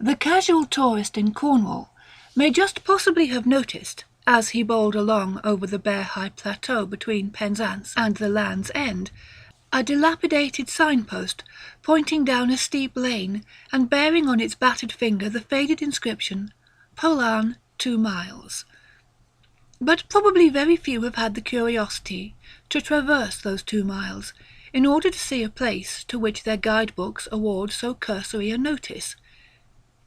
The casual tourist in Cornwall may just possibly have noticed, as he bowled along over the bare high plateau between Penzance and the Land's End, a dilapidated signpost pointing down a steep lane and bearing on its battered finger the faded inscription, Polan 2 miles. But probably very few have had the curiosity to traverse those 2 miles in order to see a place to which their guidebooks award so cursory a notice.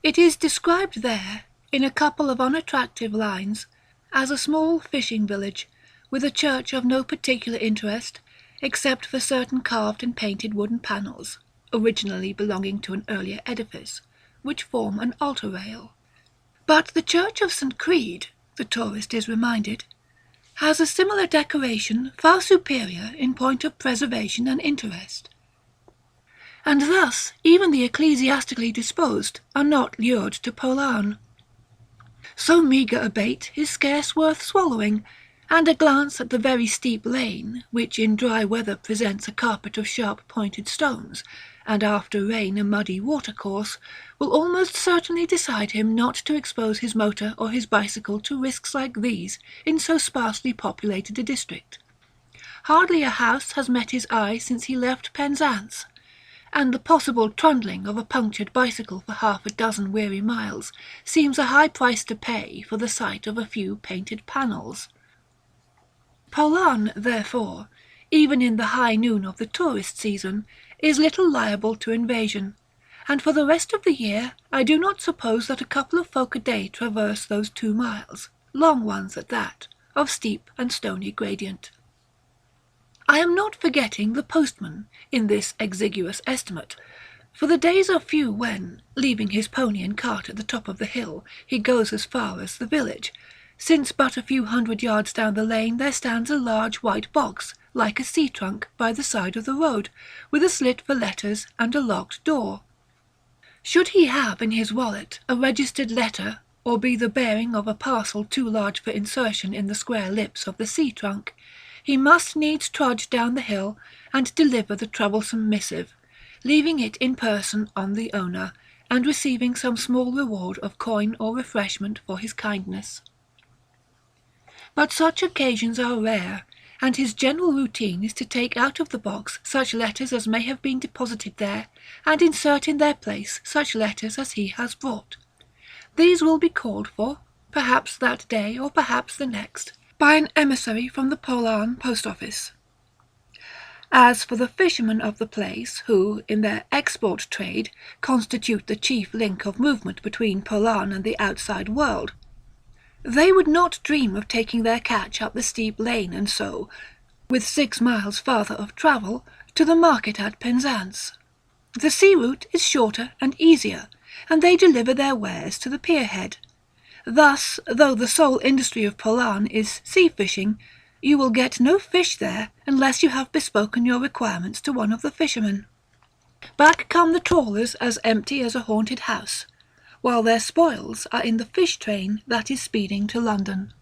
It is described there, in a couple of unattractive lines, as a small fishing village, with a church of no particular interest, except for certain carved and painted wooden panels, originally belonging to an earlier edifice, which form an altar rail. But the church of St. Crede, the tourist is reminded, has a similar decoration far superior in point of preservation and interest. And thus even the ecclesiastically disposed are not lured to Polan. So meagre a bait is scarce worth swallowing, and a glance at the very steep lane, which in dry weather presents a carpet of sharp-pointed stones, and after rain a muddy watercourse, will almost certainly decide him not to expose his motor or his bicycle to risks like these in so sparsely populated a district. Hardly a house has met his eye since he left Penzance, and the possible trundling of a punctured bicycle for half a dozen weary miles seems a high price to pay for the sight of a few painted panels. Polan, therefore, even in the high noon of the tourist season, is little liable to invasion, and for the rest of the year I do not suppose that a couple of folk a day traverse those 2 miles, long ones at that, of steep and stony gradient. I am not forgetting the postman in this exiguous estimate, for the days are few when, leaving his pony and cart at the top of the hill, he goes as far as the village, since but a few hundred yards down the lane there stands a large white box, like a sea-trunk, by the side of the road, with a slit for letters and a locked door. Should he have in his wallet a registered letter, or be the bearing of a parcel too large for insertion in the square lips of the sea-trunk, he must needs trudge down the hill and deliver the troublesome missive, leaving it in person on the owner, and receiving some small reward of coin or refreshment for his kindness. But such occasions are rare, and his general routine is to take out of the box such letters as may have been deposited there, and insert in their place such letters as he has brought. These will be called for, perhaps that day or perhaps the next, by an emissary from the Polan post office. As for the fishermen of the place, who, in their export trade, constitute the chief link of movement between Polan and the outside world, they would not dream of taking their catch up the steep lane and so, with 6 miles farther of travel, to the market at Penzance. The sea route is shorter and easier, and they deliver their wares to the pierhead. Thus, though the sole industry of Polan is sea fishing, you will get no fish there unless you have bespoken your requirements to one of the fishermen. Back come the trawlers as empty as a haunted house, while their spoils are in the fish train that is speeding to London.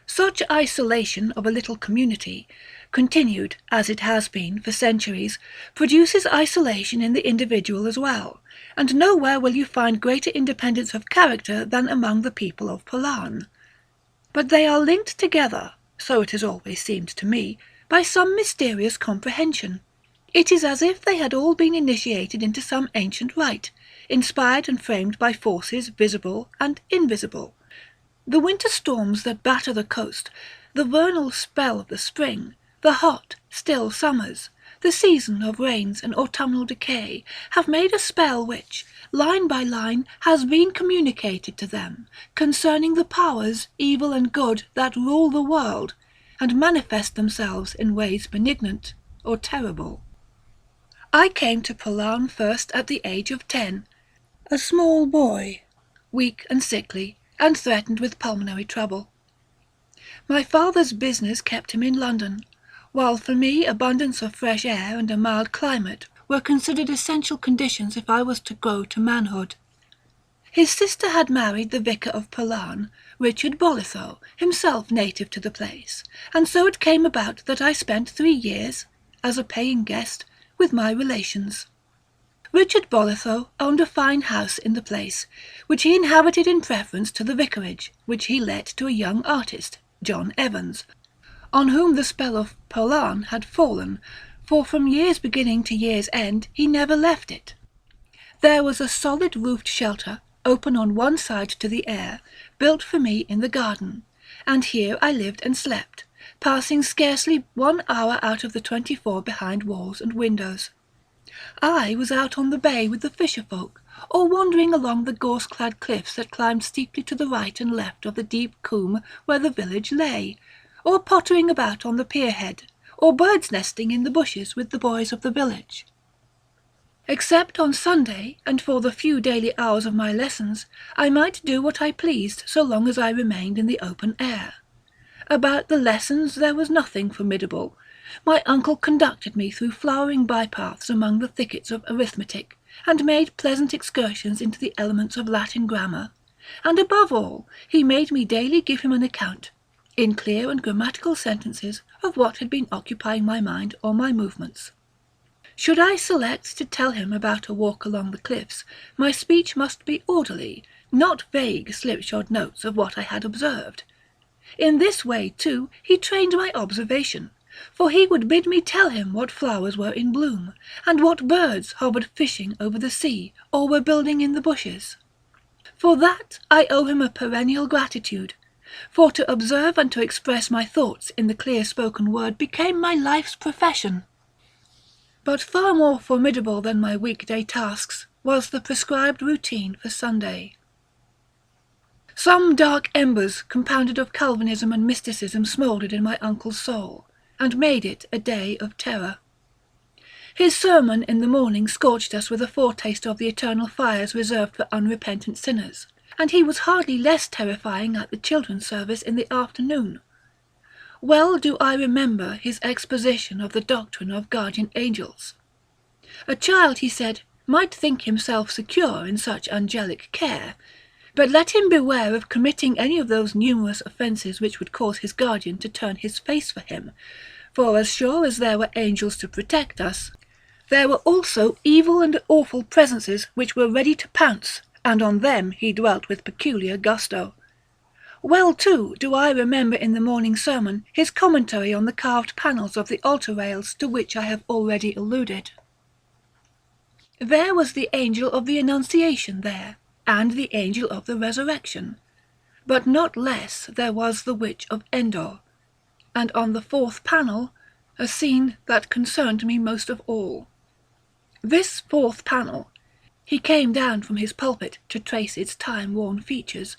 Such isolation of a little community, continued as it has been for centuries, produces isolation in the individual as well, and nowhere will you find greater independence of character than among the people of Polan. But they are linked together, so it has always seemed to me, by some mysterious comprehension. It is as if they had all been initiated into some ancient rite, inspired and framed by forces visible and invisible. The winter storms that batter the coast, the vernal spell of the spring, the hot, still summers, the season of rains and autumnal decay, have made a spell which, line by line, has been communicated to them, concerning the powers, evil and good, that rule the world, and manifest themselves in ways benignant or terrible. I came to Polan first at the age of 10, a small boy, weak and sickly, and threatened with pulmonary trouble. My father's business kept him in London, while for me abundance of fresh air and a mild climate were considered essential conditions if I was to grow to manhood. His sister had married the vicar of Polan, Richard Bolitho, himself native to the place, and so it came about that I spent 3 years, as a paying guest, with my relations. Richard Bolitho owned a fine house in the place, which he inhabited in preference to the vicarage, which he let to a young artist, John Evans, on whom the spell of Polan had fallen, for from year's beginning to year's end he never left it. There was a solid roofed shelter, open on one side to the air, built for me in the garden, and here I lived and slept, passing scarcely 1 hour out of the 24 behind walls and windows. I was out on the bay with the fisher folk, or wandering along the gorse-clad cliffs that climbed steeply to the right and left of the deep coombe where the village lay, or pottering about on the pier-head, or birds nesting in the bushes with the boys of the village. Except on Sunday, and for the few daily hours of my lessons, I might do what I pleased so long as I remained in the open air. About the lessons there was nothing formidable. My uncle conducted me through flowering bypaths among the thickets of arithmetic, and made pleasant excursions into the elements of Latin grammar, and above all, he made me daily give him an account, in clear and grammatical sentences, of what had been occupying my mind or my movements. Should I select to tell him about a walk along the cliffs, my speech must be orderly, not vague slipshod notes of what I had observed. In this way, too, he trained my observation, for he would bid me tell him what flowers were in bloom, and what birds hovered fishing over the sea, or were building in the bushes. For that I owe him a perennial gratitude, for to observe and to express my thoughts in the clear-spoken word became my life's profession. But far more formidable than my weekday tasks was the prescribed routine for Sunday. Some dark embers compounded of Calvinism and mysticism smouldered in my uncle's soul, and made it a day of terror. His sermon in the morning scorched us with a foretaste of the eternal fires reserved for unrepentant sinners, and he was hardly less terrifying at the children's service in the afternoon. Well do I remember his exposition of the doctrine of guardian angels. A child, he said, might think himself secure in such angelic care, but let him beware of committing any of those numerous offences which would cause his guardian to turn his face for him, for as sure as there were angels to protect us, there were also evil and awful presences which were ready to pounce, and on them he dwelt with peculiar gusto. Well, too, do I remember in the morning sermon his commentary on the carved panels of the altar rails to which I have already alluded. There was the angel of the Annunciation there, and the angel of the Resurrection, but not less there was the witch of Endor, and on the 4th panel a scene that concerned me most of all. This 4th panel, he came down from his pulpit to trace its time-worn features,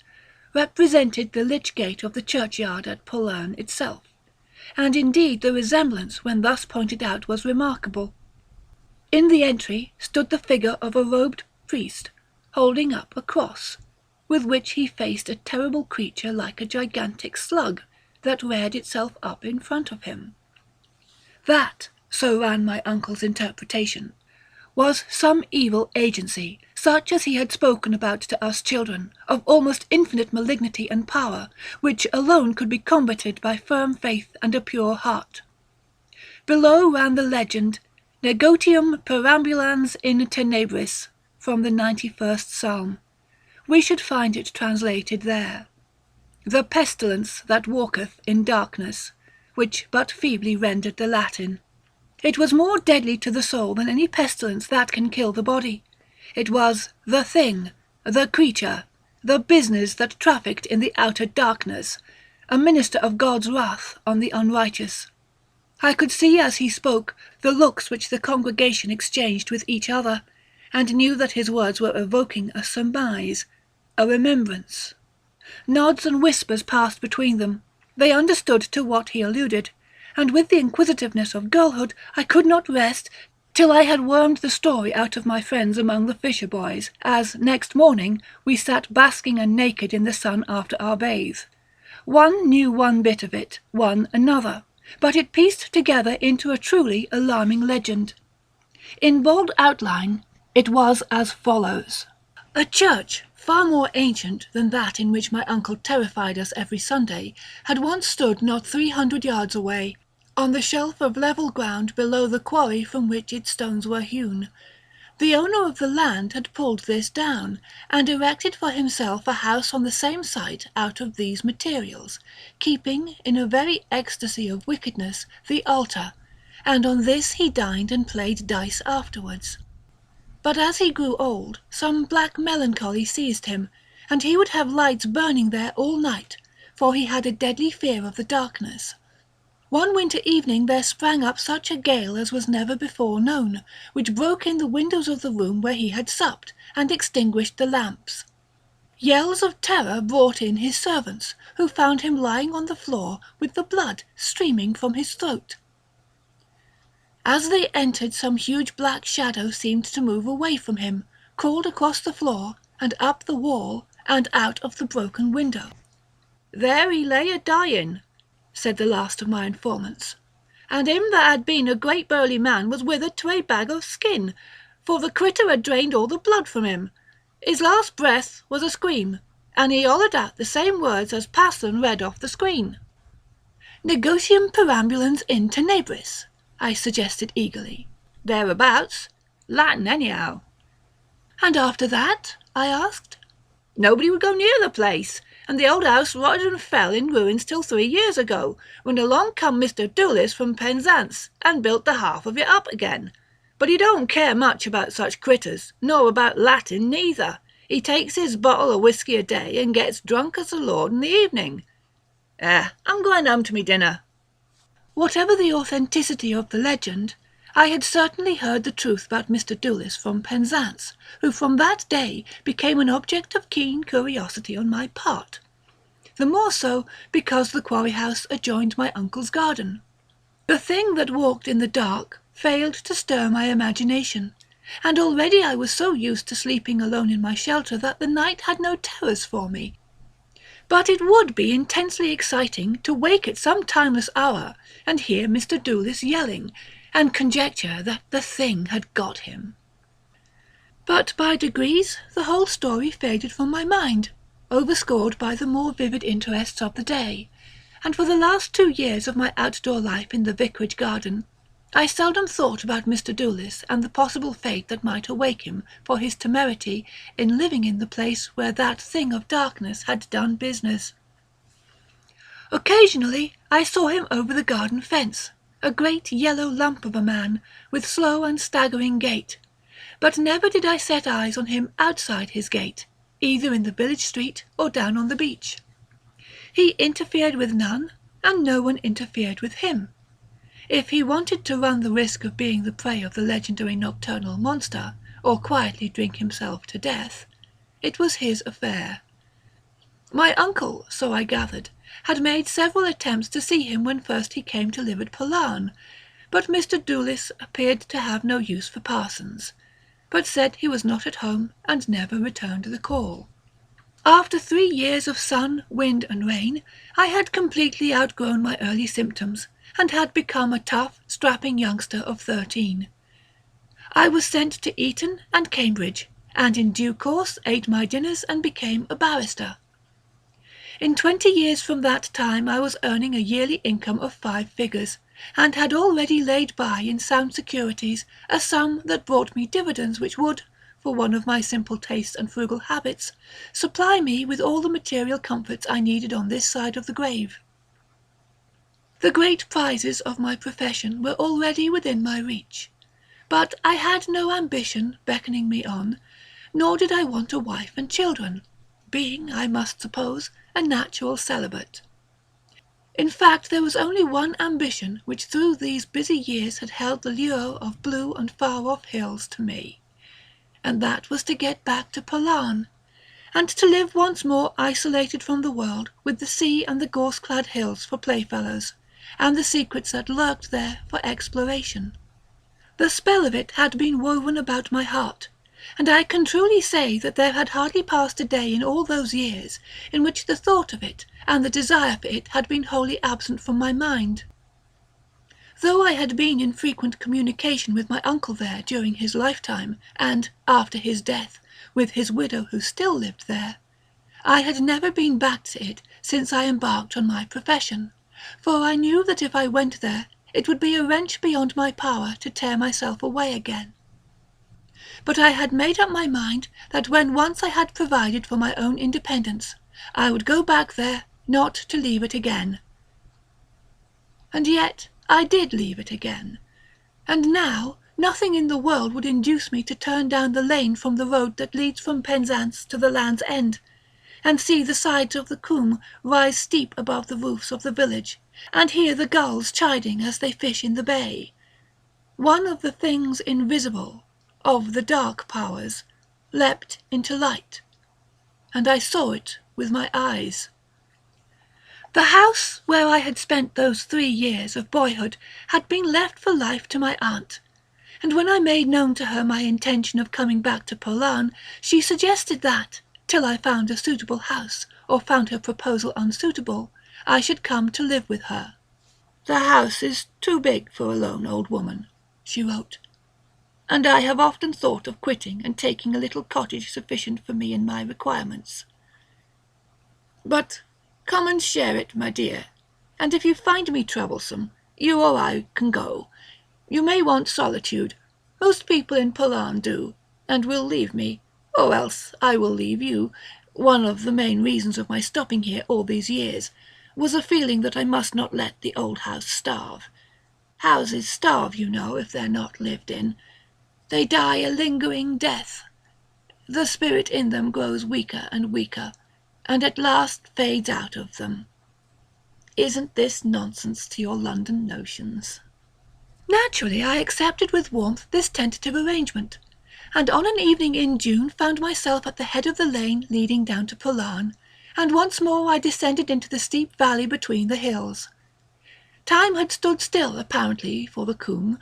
represented the lich gate of the churchyard at Polan itself, and indeed the resemblance when thus pointed out was remarkable. In the entry stood the figure of a robed priest, holding up a cross, with which he faced a terrible creature like a gigantic slug, that reared itself up in front of him. That, so ran my uncle's interpretation, was some evil agency, such as he had spoken about to us children, of almost infinite malignity and power, which alone could be combated by firm faith and a pure heart. Below ran the legend, Negotium Perambulans in tenebris, from the 91st Psalm. We should find it translated there. The pestilence that walketh in darkness, which but feebly rendered the Latin. It was more deadly to the soul than any pestilence that can kill the body. It was the thing, the creature, the business that trafficked in the outer darkness, a minister of God's wrath on the unrighteous. I could see as he spoke the looks which the congregation exchanged with each other, and knew that his words were evoking a surmise, a remembrance. Nods and whispers passed between them. They understood to what he alluded, and with the inquisitiveness of girlhood I could not rest till I had wormed the story out of my friends among the fisher boys, as next morning we sat basking and naked in the sun after our bathe. One knew one bit of it, one another, but it pieced together into a truly alarming legend. In bold outline it was as follows. A church, far more ancient than that in which my uncle terrified us every Sunday, had once stood not 300 yards away, on the shelf of level ground below the quarry from which its stones were hewn. The owner of the land had pulled this down, and erected for himself a house on the same site out of these materials, keeping, in a very ecstasy of wickedness, the altar, and on this he dined and played dice afterwards. But as he grew old, some black melancholy seized him, and he would have lights burning there all night, for he had a deadly fear of the darkness. One winter evening there sprang up such a gale as was never before known, which broke in the windows of the room where he had supped, and extinguished the lamps. Yells of terror brought in his servants, who found him lying on the floor with the blood streaming from his throat. As they entered, some huge black shadow seemed to move away from him, crawled across the floor, and up the wall, and out of the broken window. "There he lay a-dying," said the last of my informants, "and him that had been a great burly man was withered to a bag of skin, for the critter had drained all the blood from him. His last breath was a scream, and he hollered out the same words as Passon read off the screen." "Negotium perambulans in tenebris," I suggested eagerly. "Thereabouts. Latin anyhow." "And after that?" I asked. "Nobody would go near the place, and the old house rotted and fell in ruins till 3 years ago, when along come Mr. Doulis from Penzance, and built the half of it up again. But he don't care much about such critters, nor about Latin neither. He takes his bottle of whisky a day and gets drunk as a lord in the evening. I'm going home to me dinner." Whatever the authenticity of the legend, I had certainly heard the truth about Mr. Doulis from Penzance, who from that day became an object of keen curiosity on my part. The more so because the quarry house adjoined my uncle's garden. The thing that walked in the dark failed to stir my imagination, and already I was so used to sleeping alone in my shelter that the night had no terrors for me. But it would be intensely exciting to wake at some timeless hour and hear Mr. Doulis yelling, and conjecture that the thing had got him. But by degrees the whole story faded from my mind, overscored by the more vivid interests of the day, and for the last 2 years of my outdoor life in the vicarage garden, I seldom thought about Mr. Doulis and the possible fate that might await him for his temerity in living in the place where that thing of darkness had done business. Occasionally I saw him over the garden fence, a great yellow lump of a man, with slow and staggering gait, but never did I set eyes on him outside his gate, either in the village street or down on the beach. He interfered with none, and no one interfered with him. If he wanted to run the risk of being the prey of the legendary nocturnal monster, or quietly drink himself to death, it was his affair. My uncle, so I gathered, had made several attempts to see him when first he came to live at Palarn, but Mr. Doulis appeared to have no use for parsons, but said he was not at home and never returned the call. After 3 years of sun, wind, and rain, I had completely outgrown my early symptoms, and had become a tough, strapping youngster of 13. I was sent to Eton and Cambridge, and in due course ate my dinners and became a barrister. In 20 years from that time I was earning a yearly income of 5 figures, and had already laid by in sound securities a sum that brought me dividends which would, for one of my simple tastes and frugal habits, supply me with all the material comforts I needed on this side of the grave. The great prizes of my profession were already within my reach, but I had no ambition beckoning me on, nor did I want a wife and children, being, I must suppose, a natural celibate. In fact, there was only one ambition which through these busy years had held the lure of blue and far-off hills to me, and that was to get back to Palarn, and to live once more isolated from the world, with the sea and the gorse-clad hills for playfellows, and the secrets that lurked there for exploration. The spell of it had been woven about my heart, and I can truly say that there had hardly passed a day in all those years in which the thought of it and the desire for it had been wholly absent from my mind. Though I had been in frequent communication with my uncle there during his lifetime, and, after his death, with his widow who still lived there, I had never been back to it since I embarked on my profession, for I knew that if I went there, it would be a wrench beyond my power to tear myself away again. but I had made up my mind that when once I had provided for my own independence, I would go back there, not to leave it again. And yet I did leave it again, and now nothing in the world would induce me to turn down the lane from the road that leads from Penzance to the Land's End, and see the sides of the Coombe rise steep above the roofs of the village, and hear the gulls chiding as they fish in the bay. One of the things invisible, of the dark powers, leapt into light, and I saw it with my eyes. The house where I had spent those 3 years of boyhood had been left for life to my aunt, and when I made known to her my intention of coming back to Polan, she suggested that, till I found a suitable house, or found her proposal unsuitable, I should come to live with her. "The house is too big for a lone old woman," she wrote, "and I have often thought of quitting and taking a little cottage sufficient for me and my requirements. But come and share it, my dear, and if you find me troublesome, you or I can go. You may want solitude. Most people in Polan do, and will leave me, or else I will leave you. One of the main reasons of my stopping here all these years was a feeling that I must not let the old house starve. Houses starve, you know, if they're not lived in. They die a lingering death. The spirit in them grows weaker and weaker, and at last fades out of them. Isn't this nonsense to your London notions?" Naturally I accepted with warmth this tentative arrangement, and on an evening in June found myself at the head of the lane leading down to Polan, and once more I descended into the steep valley between the hills. Time had stood still apparently for the Coombe.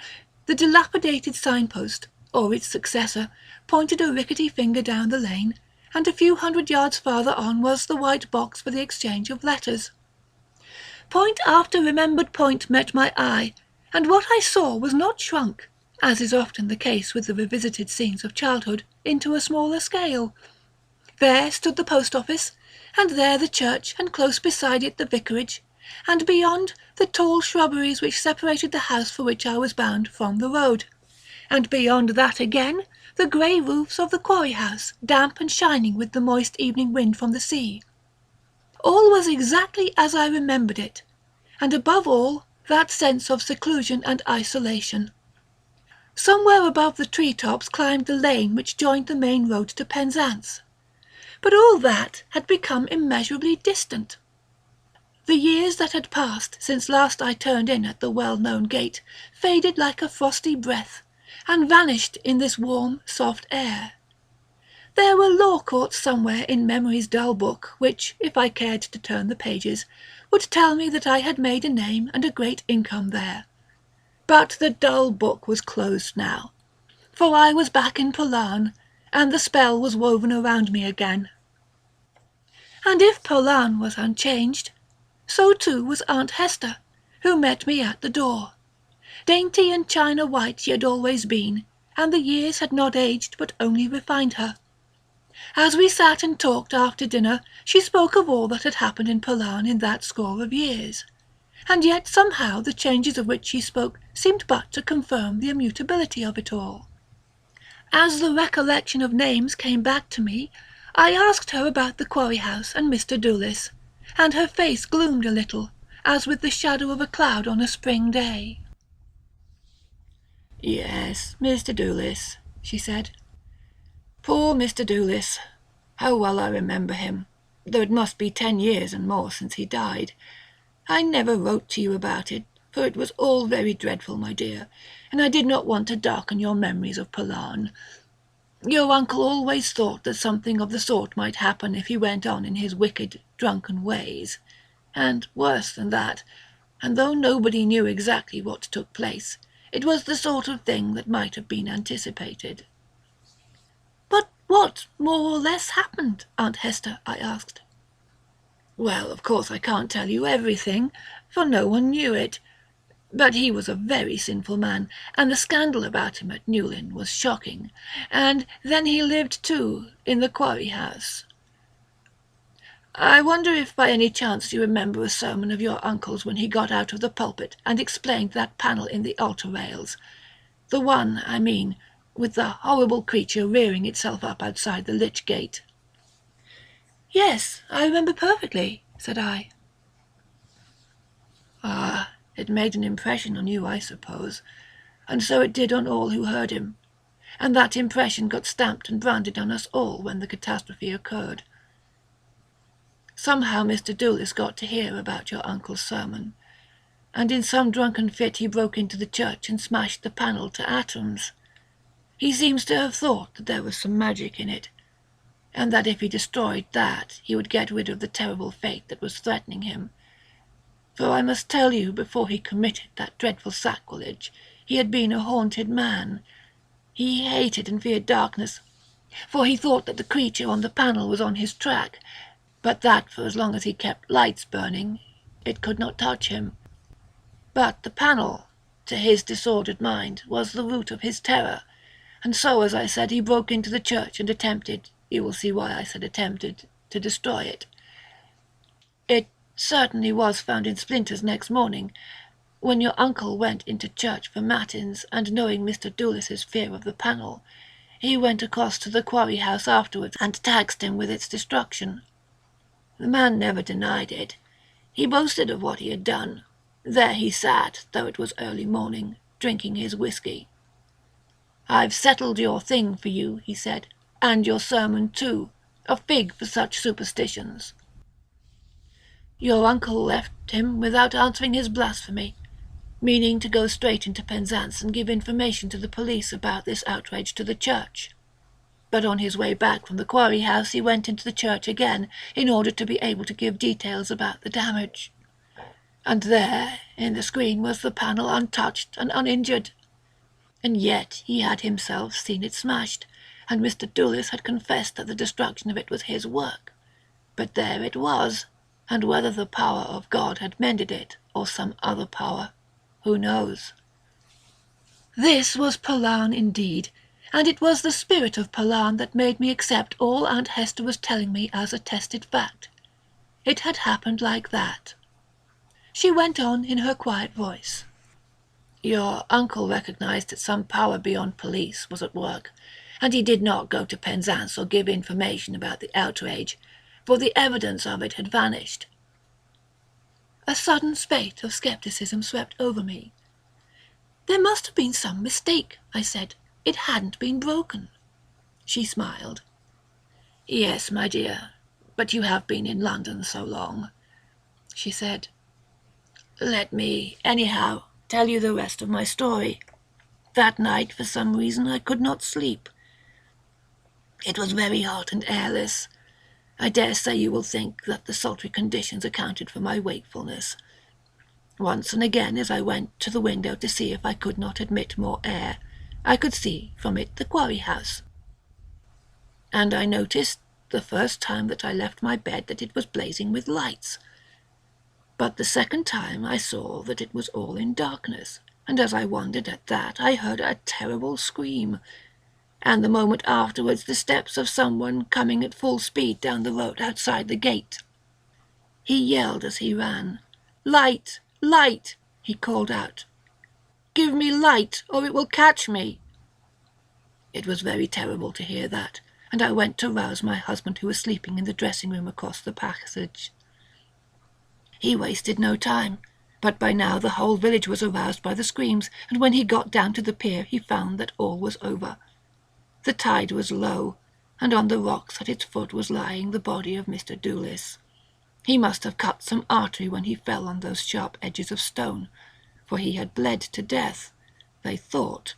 The dilapidated signpost, or its successor, pointed a rickety finger down the lane, and a few 100 yards farther on was the white box for the exchange of letters. Point after remembered point met my eye, and what I saw was not shrunk, as is often the case with the revisited scenes of childhood, into a smaller scale. There stood the post office, and there the church, and close beside it the vicarage, and beyond the tall shrubberies which separated the house for which I was bound from the road, and beyond that again the grey roofs of the quarry house, damp and shining with the moist evening wind from the sea. All was exactly as I remembered it, and above all that sense of seclusion and isolation. Somewhere above the tree-tops climbed the lane which joined the main road to Penzance. But all that had become immeasurably distant. The years that had passed since last I turned in at the well-known gate faded like a frosty breath, and vanished in this warm, soft air. There were law courts somewhere in memory's dull book, which, if I cared to turn the pages, would tell me that I had made a name and a great income there. But the dull book was closed now, for I was back in Polan, and the spell was woven around me again. And if Polan was unchanged, so too was Aunt Hester, who met me at the door. Dainty and china white she had always been, and the years had not aged but only refined her. As we sat and talked after dinner, she spoke of all that had happened in Polan in that score of years, and yet somehow the changes of which she spoke seemed but to confirm the immutability of it all. As the recollection of names came back to me, I asked her about the quarry house and Mr. Doulis, and her face gloomed a little, as with the shadow of a cloud on a spring day. "Yes, Mr. Doulis," she said. "Poor Mr. Doulis. How well I remember him, though it must be 10 years and more since he died. I never wrote to you about it, for it was all very dreadful, my dear, and I did not want to darken your memories of Polan. Your uncle always thought that something of the sort might happen if he went on in his wicked, drunken ways, and worse than that, and though nobody knew exactly what took place, it was the sort of thing that might have been anticipated." "But what more or less happened, Aunt Hester?" I asked. "Well, of course I can't tell you everything, for no one knew it. But he was a very sinful man, and the scandal about him at Newlyn was shocking. And then he lived too, in the quarry house. I wonder if by any chance you remember a sermon of your uncle's when he got out of the pulpit and explained that panel in the altar rails. The one, I mean, with the horrible creature rearing itself up outside the lich gate. "Yes, I remember perfectly," said I. "Ah, it made an impression on you, I suppose, and so it did on all who heard him, and that impression got stamped and branded on us all when the catastrophe occurred. Somehow Mr. Doolis got to hear about your uncle's sermon, and in some drunken fit he broke into the church and smashed the panel to atoms. He seems to have thought that there was some magic in it, and that if he destroyed that he would get rid of the terrible fate that was threatening him. For I must tell you, before he committed that dreadful sacrilege, he had been a haunted man. He hated and feared darkness, for he thought that the creature on the panel was on his track, but that for as long as he kept lights burning, it could not touch him. But the panel, to his disordered mind, was the root of his terror, and so, as I said, he broke into the church and attempted, you will see why I said attempted, to destroy it. It certainly was found in splinters next morning, when your uncle went into church for matins, and knowing Mr. Doolis's fear of the panel, he went across to the quarry house afterwards and taxed him with its destruction. The man never denied it. He boasted of what he had done. There he sat, though it was early morning, drinking his whiskey. 'I've settled your thing for you,' he said, 'and your sermon too. A fig for such superstitions.' Your uncle left him without answering his blasphemy, meaning to go straight into Penzance and give information to the police about this outrage to the church. But on his way back from the quarry house he went into the church again, in order to be able to give details about the damage. And there, in the screen, was the panel untouched and uninjured. And yet he had himself seen it smashed, and Mr. Doolis had confessed that the destruction of it was his work. But there it was, and whether the power of God had mended it, or some other power, who knows?" This was Palan indeed, and it was the spirit of Palan that made me accept all Aunt Hester was telling me as attested fact. It had happened like that. She went on in her quiet voice. "Your uncle recognized that some power beyond police was at work, and he did not go to Penzance or give information about the outrage, for the evidence of it had vanished." A sudden spate of scepticism swept over me. "There must have been some mistake," I said. "It hadn't been broken." She smiled. "Yes, my dear, but you have been in London so long," she said. "Let me, anyhow, tell you the rest of my story. That night, for some reason, I could not sleep. It was very hot and airless. I dare say you will think that the sultry conditions accounted for my wakefulness. Once and again, as I went to the window to see if I could not admit more air, I could see from it the quarry house. And I noticed the first time that I left my bed that it was blazing with lights. But the second time I saw that it was all in darkness, and as I wondered at that, I heard a terrible scream, and the moment afterwards the steps of someone coming at full speed down the road outside the gate. He yelled as he ran. 'Light! Light!' he called out. 'Give me light, or it will catch me!' It was very terrible to hear that, and I went to rouse my husband, who was sleeping in the dressing-room across the passage. He wasted no time, but by now the whole village was aroused by the screams, and when he got down to the pier he found that all was over. The tide was low, and on the rocks at its foot was lying the body of Mr. Doolis. He must have cut some artery when he fell on those sharp edges of stone, for he had bled to death, they thought,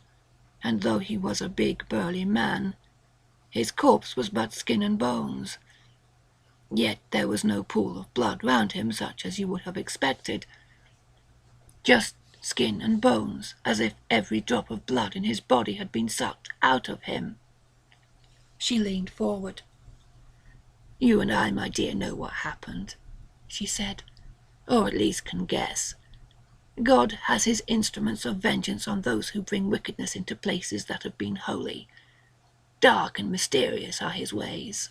and though he was a big burly man, his corpse was but skin and bones. Yet there was no pool of blood round him such as you would have expected. Just skin and bones, as if every drop of blood in his body had been sucked out of him." She leaned forward. "You and I, my dear, know what happened," she said, "or at least can guess. God has his instruments of vengeance on those who bring wickedness into places that have been holy. Dark and mysterious are his ways."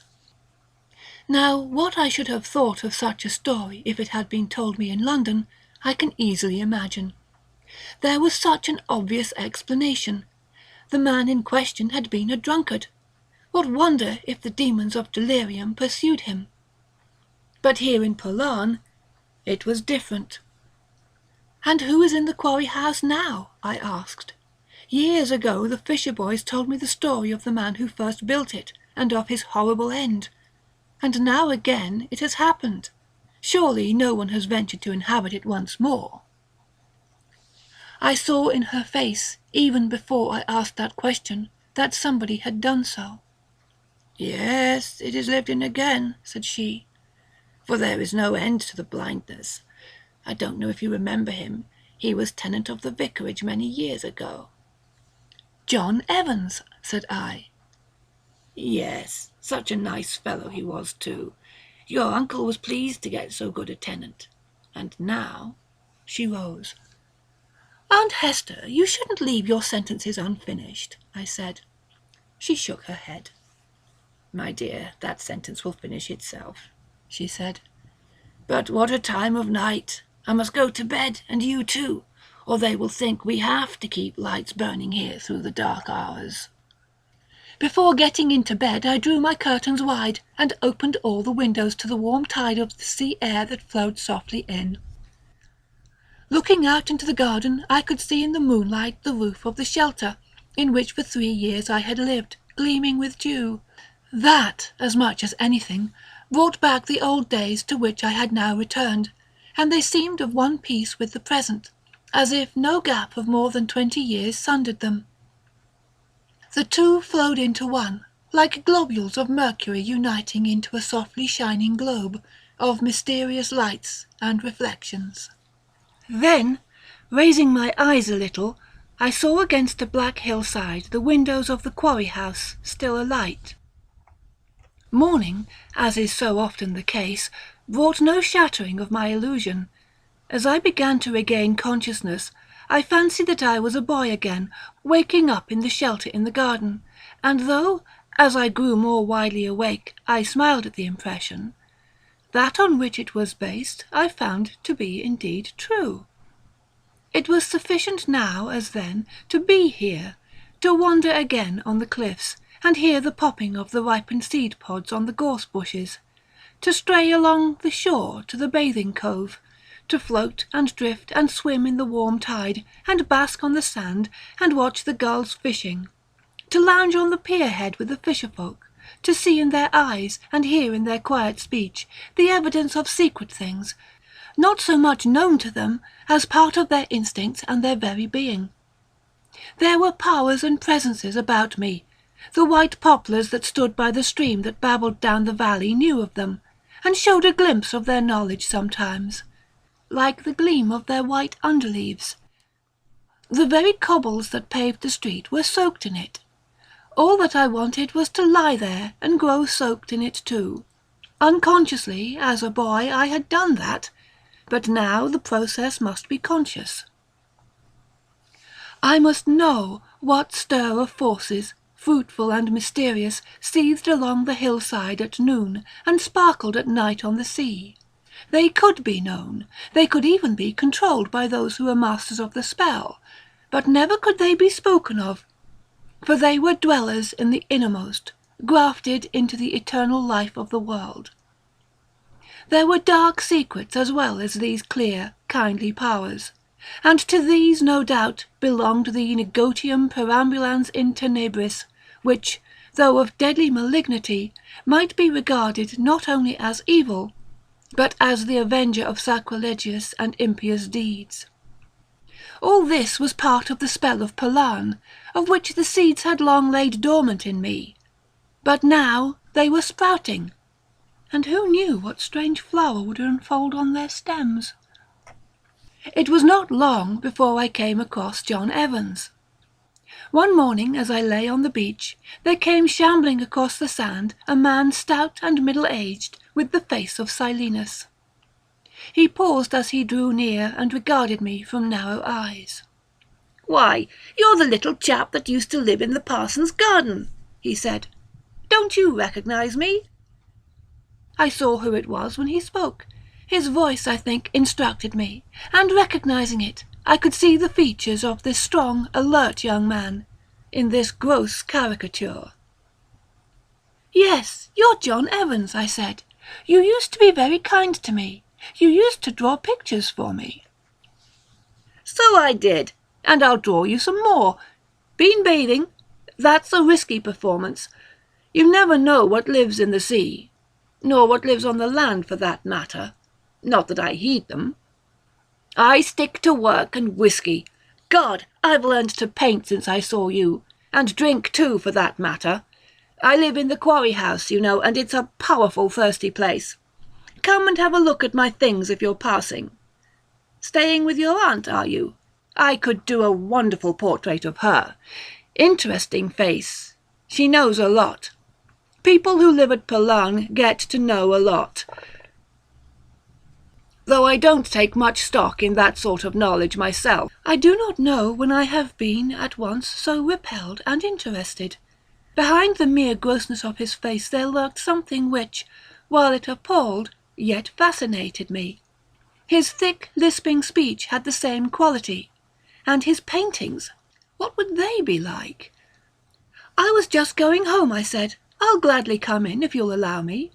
Now, what I should have thought of such a story if it had been told me in London, I can easily imagine. There was such an obvious explanation. the man in question had been a drunkard. What wonder if the demons of delirium pursued him? But here in Polan, it was different. "And who is in the quarry house now?" I asked. "Years ago the fisher boys told me the story of the man who first built it, and of his horrible end. And now again it has happened. Surely no one has ventured to inhabit it once more." I saw in her face, even before I asked that question, that somebody had done so. "Yes, it is lived in again," said she, "for there is no end to the blindness. I don't know if you remember him. He was tenant of the vicarage many years ago." "John Evans," said I. "Yes, such a nice fellow he was too. Your uncle was pleased to get so good a tenant. And now—" She rose. "Aunt Hester, you shouldn't leave your sentences unfinished," I said. She shook her head. "My dear, that sentence will finish itself," she said. "But what a time of night! I must go to bed, and you too, or they will think we have to keep lights burning here through the dark hours." Before getting into bed I drew my curtains wide, and opened all the windows to the warm tide of the sea air that flowed softly in. Looking out into the garden, I could see in the moonlight the roof of the shelter, in which for 3 years I had lived, gleaming with dew. That, as much as anything, brought back the old days to which I had now returned, and they seemed of one piece with the present, as if no gap of more than 20 years sundered them. The two flowed into one, like globules of mercury uniting into a softly shining globe, of mysterious lights and reflections. Then, raising my eyes a little, I saw against a black hillside the windows of the quarry house still alight. Morning, as is so often the case, brought no shattering of my illusion. As I began to regain consciousness, I fancied that I was a boy again, waking up in the shelter in the garden, and though, as I grew more widely awake, I smiled at the impression, that on which it was based I found to be indeed true. It was sufficient now as then to be here, to wander again on the cliffs, and hear the popping of the ripened seed pods on the gorse bushes, to stray along the shore to the bathing cove, to float and drift and swim in the warm tide, and bask on the sand and watch the gulls fishing, to lounge on the pier head with the fisher-folk, to see in their eyes and hear in their quiet speech the evidence of secret things, not so much known to them as part of their instincts and their very being. There were powers and presences about me. The white poplars that stood by the stream that babbled down the valley knew of them, and showed a glimpse of their knowledge sometimes, like the gleam of their white underleaves. The very cobbles that paved the street were soaked in it. All that I wanted was to lie there and grow soaked in it too. Unconsciously, as a boy, I had done that, but now the process must be conscious. I must know what stir of forces, fruitful and mysterious, seethed along the hillside at noon and sparkled at night on the sea. They could be known, they could even be controlled by those who were masters of the spell, but never could they be spoken of, for they were dwellers in the innermost, grafted into the eternal life of the world. There were dark secrets as well as these clear, kindly powers, and to these no doubt belonged the Negotium Perambulans in Tenebris, which, though of deadly malignity, might be regarded not only as evil, but as the avenger of sacrilegious and impious deeds. All this was part of the spell of Polan, of which the seeds had long laid dormant in me, but now they were sprouting, and who knew what strange flower would unfold on their stems? It was not long before I came across John Evans. One morning as I lay on the beach, there came shambling across the sand a man stout and middle-aged, with the face of Silenus. He paused as he drew near and regarded me from narrow eyes. "Why, you're the little chap that used to live in the parson's garden," he said. "Don't you recognise me?" I saw who it was when he spoke. His voice, I think, instructed me, and recognising it, I could see the features of this strong, alert young man. in this gross caricature. "Yes, you're John Evans," I said. "You used to be very kind to me. You used to draw pictures for me." "So I did, and I'll draw you some more. Been bathing? That's a risky performance. You never know what lives in the sea, nor what lives on the land for that matter. Not that I heed them. I stick to work and whiskey. God, I've learned to paint since I saw you, and drink too for that matter. I live in the quarry house, you know, and it's a powerful thirsty place. Come and have a look at my things if you're passing. Staying with your aunt, are you? I could do a wonderful portrait of her. Interesting face. She knows a lot. People who live at Perambulans get to know a lot. Though I don't take much stock in that sort of knowledge myself. I do not know when I have been at once so repelled and interested. Behind the mere grossness of his face there lurked something which, while it appalled, yet fascinated me. His thick, lisping speech had the same quality. And his paintings, what would they be like? "I was just going home," I said. "I'll gladly come in if you'll allow me."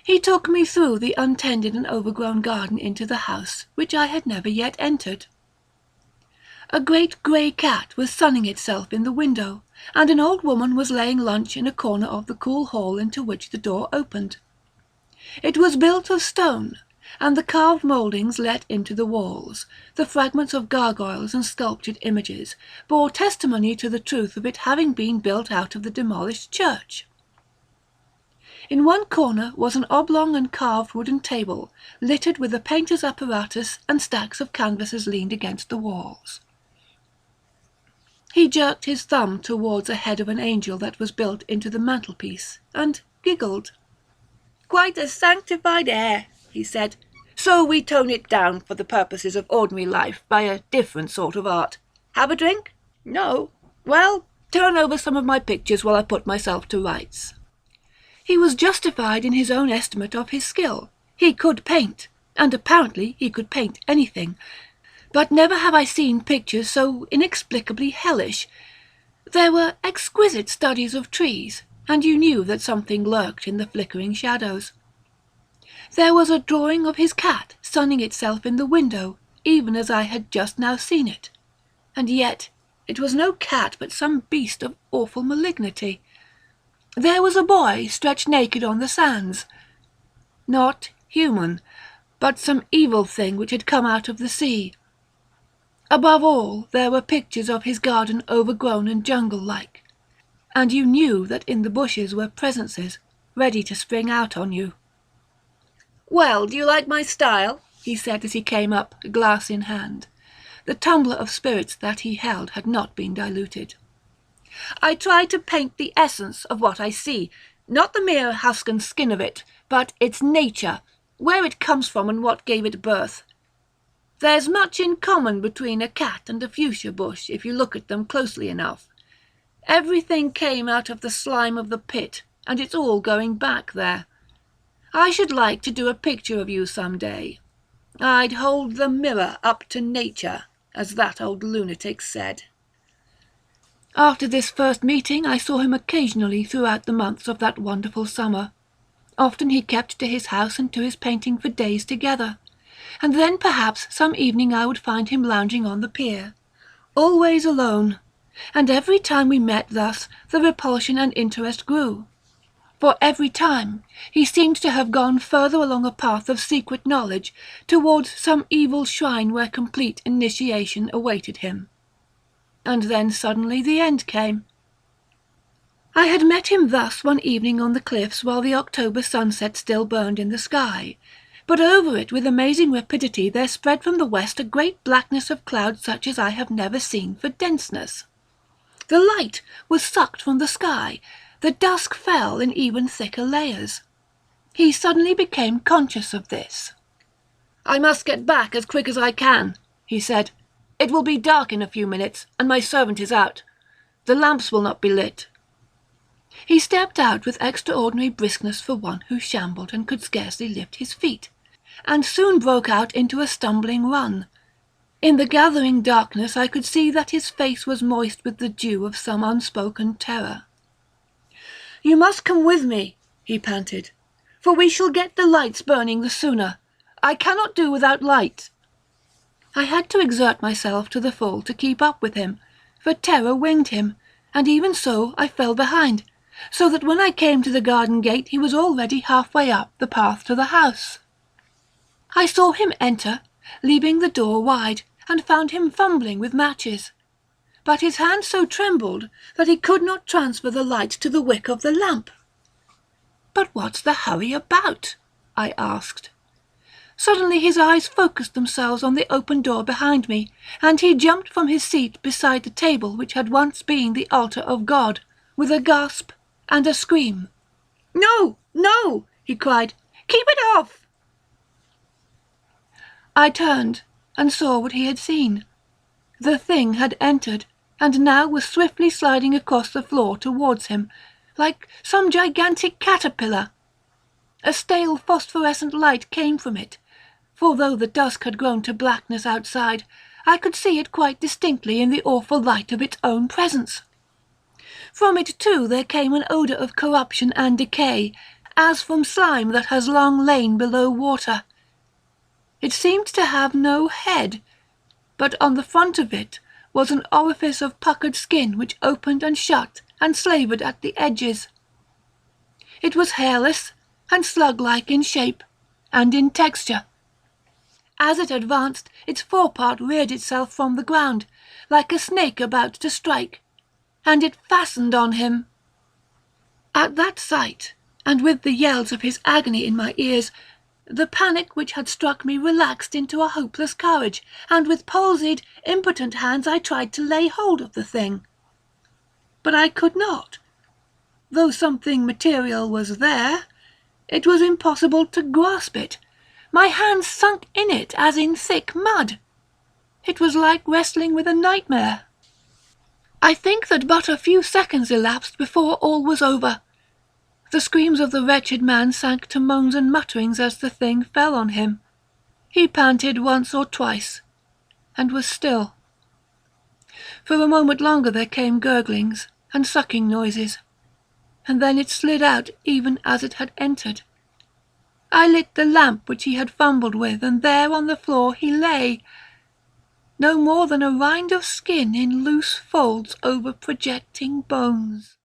He took me through the untended and overgrown garden into the house, which I had never yet entered. A great grey cat was sunning itself in the window, and an old woman was laying lunch in a corner of the cool hall into which the door opened. It was built of stone, and the carved mouldings let into the walls, the fragments of gargoyles and sculptured images, bore testimony to the truth of it having been built out of the demolished church. In one corner was an oblong and carved wooden table, littered with a painter's apparatus, and stacks of canvases leaned against the walls. He jerked his thumb towards a head of an angel that was built into the mantelpiece, and giggled. "Quite a sanctified air," he said. "So we tone it down for the purposes of ordinary life by a different sort of art. Have a drink? No? Well, turn over some of my pictures while I put myself to rights." He was justified in his own estimate of his skill. He could paint, and apparently he could paint anything. But never have I seen pictures so inexplicably hellish. There were exquisite studies of trees, and you knew that something lurked in the flickering shadows. There was a drawing of his cat sunning itself in the window, even as I had just now seen it. And yet it was no cat but some beast of awful malignity. There was a boy stretched naked on the sands. Not human, but some evil thing which had come out of the sea. Above all, there were pictures of his garden overgrown and jungle-like, and you knew that in the bushes were presences ready to spring out on you. "Well, do you like my style?" he said as he came up, glass in hand. The tumbler of spirits that he held had not been diluted. "I try to paint the essence of what I see, not the mere husk and skin of it, but its nature, where it comes from and what gave it birth. There's much in common between a cat and a fuchsia bush if you look at them closely enough. Everything came out of the slime of the pit, and it's all going back there. I should like to do a picture of you some day. I'd hold the mirror up to nature, as that old lunatic said." After this first meeting I saw him occasionally throughout the months of that wonderful summer. Often he kept to his house and to his painting for days together, and then perhaps some evening I would find him lounging on the pier, always alone, and every time we met thus the repulsion and interest grew. For every time he seemed to have gone further along a path of secret knowledge towards some evil shrine where complete initiation awaited him. And then suddenly the end came. I had met him thus one evening on the cliffs while the October sunset still burned in the sky, but over it with amazing rapidity there spread from the west a great blackness of cloud such as I have never seen for denseness. The light was sucked from the sky, the dusk fell in even thicker layers. He suddenly became conscious of this. "I must get back as quick as I can," he said. "It will be dark in a few minutes, and my servant is out. The lamps will not be lit." He stepped out with extraordinary briskness for one who shambled and could scarcely lift his feet, and soon broke out into a stumbling run. In the gathering darkness I could see that his face was moist with the dew of some unspoken terror. "You must come with me," he panted, "for we shall get the lights burning the sooner. I cannot do without light." I had to exert myself to the full to keep up with him, for terror winged him, and even so I fell behind, so that when I came to the garden gate he was already halfway up the path to the house. I saw him enter, leaving the door wide, and found him fumbling with matches. But his hand so trembled that he could not transfer the light to the wick of the lamp. "But what's the hurry about?" I asked. Suddenly his eyes focused themselves on the open door behind me, and he jumped from his seat beside the table which had once been the altar of God, with a gasp and a scream. "No, no!" he cried. "Keep it off!" I turned and saw what he had seen. The thing had entered, and now was swiftly sliding across the floor towards him, like some gigantic caterpillar. A stale phosphorescent light came from it, for though the dusk had grown to blackness outside, I could see it quite distinctly in the awful light of its own presence. From it too there came an odour of corruption and decay, as from slime that has long lain below water. It seemed to have no head, but on the front of it was an orifice of puckered skin which opened and shut and slavered at the edges. It was hairless and slug-like in shape and in texture. As it advanced, its forepart reared itself from the ground, like a snake about to strike, and it fastened on him. At that sight, and with the yells of his agony in my ears, the panic which had struck me relaxed into a hopeless courage, and with palsied, impotent hands I tried to lay hold of the thing. But I could not. Though something material was there, it was impossible to grasp it. My hands sunk in it as in thick mud. It was like wrestling with a nightmare. I think that but a few seconds elapsed before all was over. The screams of the wretched man sank to moans and mutterings as the thing fell on him. He panted once or twice, and was still. For a moment longer there came gurglings and sucking noises, and then it slid out even as it had entered. I lit the lamp which he had fumbled with, and there on the floor he lay, no more than a rind of skin in loose folds over projecting bones.